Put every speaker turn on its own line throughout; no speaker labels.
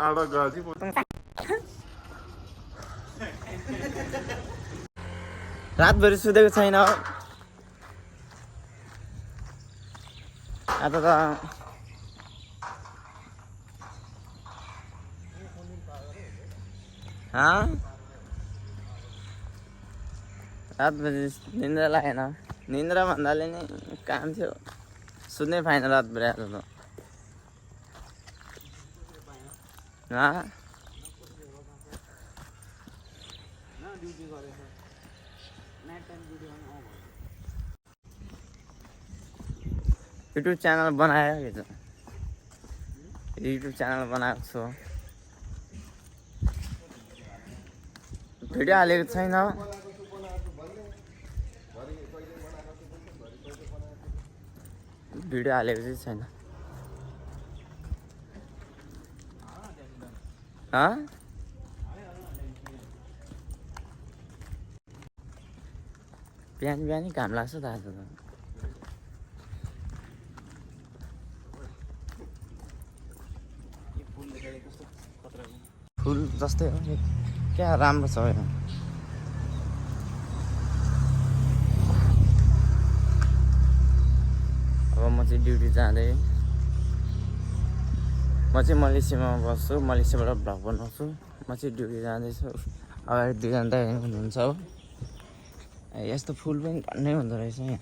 आडा गाजी
रातभरि सुतेको छैन आज त रातभरि निन्द्रा लागेन निन्द्रा भन्दाले नि काम थियो सुत्नै पाएन रातभरि आज त युट्युब च्यानल बनायो युट्युब च्यानल बनाएको छु भिडियो हालेको छैन भिडियो हालेको चाहिँ छैन बिहान घाम लाग्छ त आज त फुल जस्तै हो क्या राम्रो छ यो अब म चाहिँ ड्युटी जाँदै म चाहिँ मलेसियामा बस्छु मलेसियाबाट भ्लग बनाउँछु म चाहिँ ड्युटी जाँदैछु अगाडि दुईजना दाइ हुनुहुन्छ हो यस्तो फुल पनि भन्नै हुँदो रहेछ यहाँ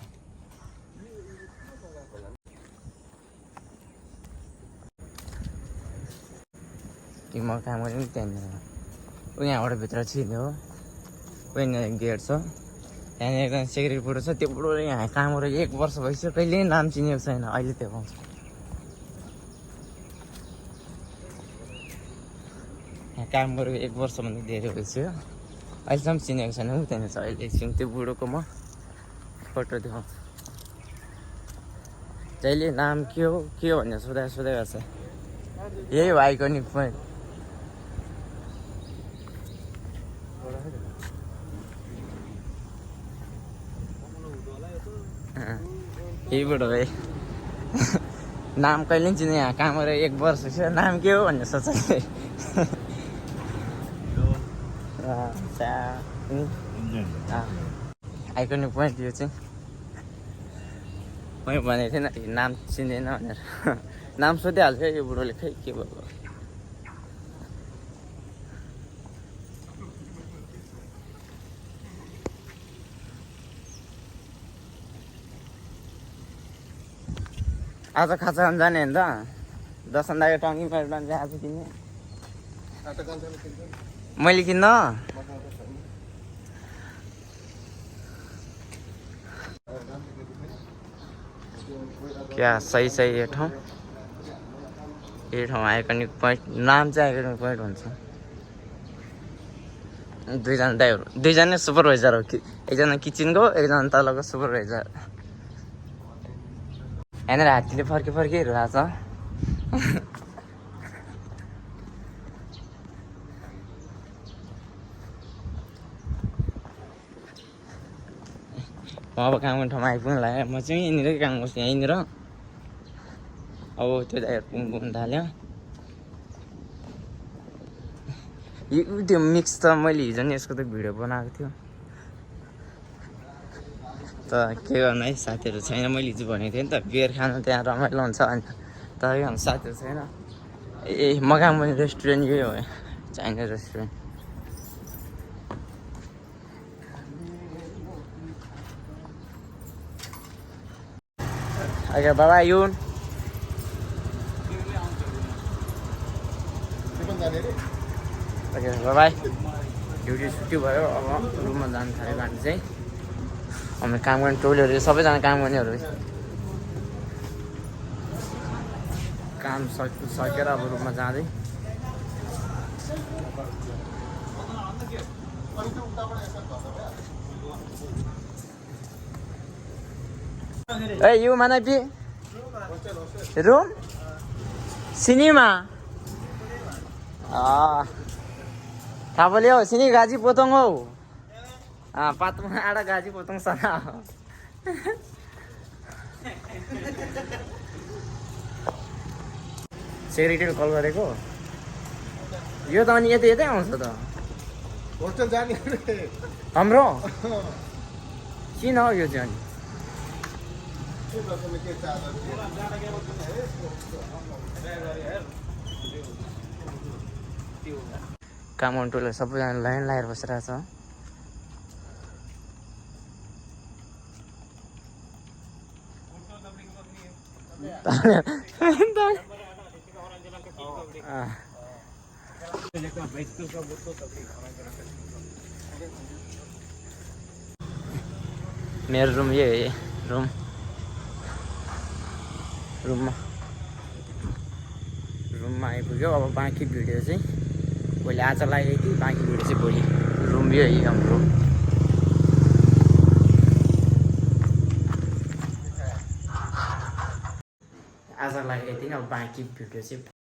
कि म काम गरेँ नि त्यहाँनिर यहाँबाट भित्र छिर्ने हो यहाँनिर गेट छ त्यहाँनिर एकदम सेक्युरिटी बुढो छ त्यो बुढो यहाँ काम गरेर 1 वर्ष भइसक्यो कहिले नाम चिनेको छैन अहिले त्यो पाउँछ यहाँ काम गरेको 1 वर्षभन्दा धेरै भइसक्यो अहिलेसम्म चिनेको छैन ऊ त्यहाँनिर छ अहिले एकछिन त्यो बुढोको म फोटो देखाउँछु जहिले नाम के हो भनेर सोधाइ गर्छ यही हो आइकनिक पोइन्ट यही बुढो है नाम कहिले पनि चिने यहाँ काम गरेर 1 वर्ष छ नाम के हो भन्ने सोच आइकनिक पोइन्ट यो चाहिँ मैले भनेको थिएन नाम चिन्दैन भनेर नाम सोधिहाल्छ यो बुढोले खै के भयो आज खाजा खान जाने होइन त दर्शन दाइको टङ्गी मेरो लान्छ आज किन्ने मैले किन्न क्या सही यो ठाउँ आइकनिक पोइन्ट नाम चाहिँ आइकनिक पोइन्ट हुन्छ दुईजना सुपरभाइजर हो कि एकजना किचनको एकजना तलको सुपरभाइजर यहाँनिर हात्तीले फर्किरहेको छ म अब काम गर्ने ठाउँमा आइपुग्नु लाग्यो म चाहिँ यहीँनिरै काम गर्छु यहीँनिर अब त्यो दाइहरू पुग्नु थाल्यो त्यो मिक्स त मैले हिजो नि यसको त भिडियो बनाएको थियो त के गर्नु है साथीहरू छैन मैले हिजो भनेको थिएँ नि त बियर खानु त्यहाँ रमाइलो हुन्छ अनि तर साथीहरू छैन म काम गर्ने रेस्टुरेन्ट यही हो China restaurant Okay, bye-bye Yun. Okay, bye-bye. Duty छुट्टी भयो अब रुममा जानु थाल्यो गाडी चाहिँ हामी काम गर्ने टोलीहरू सबैजना काम गर्नेहरू काम सकेर अब रुममा जाँदै Hey, you mana pi? Room? Cinema. Ah. Tahu boleh oh, sini gaji potong oh. Ah, patung ada gaji potong sana. Security call गरेको यो त अनि यतै यतै आउँछ त
होस्टेल जाने
हाम्रो किन हो यो चाहिँ अनि कामन्टोले सबैजना लाइन लगाएर बसिरहेको छ मेरो रुम यही है रुममा आइपुग्यो अब बाँकी भिडियो चाहिँ भोलि आज लागेको थियो बाँकी भिडियो चाहिँ भोलि रुम यही हाम्रो आज लागेको थिएँ अब बाँकी भिडियो चाहिँ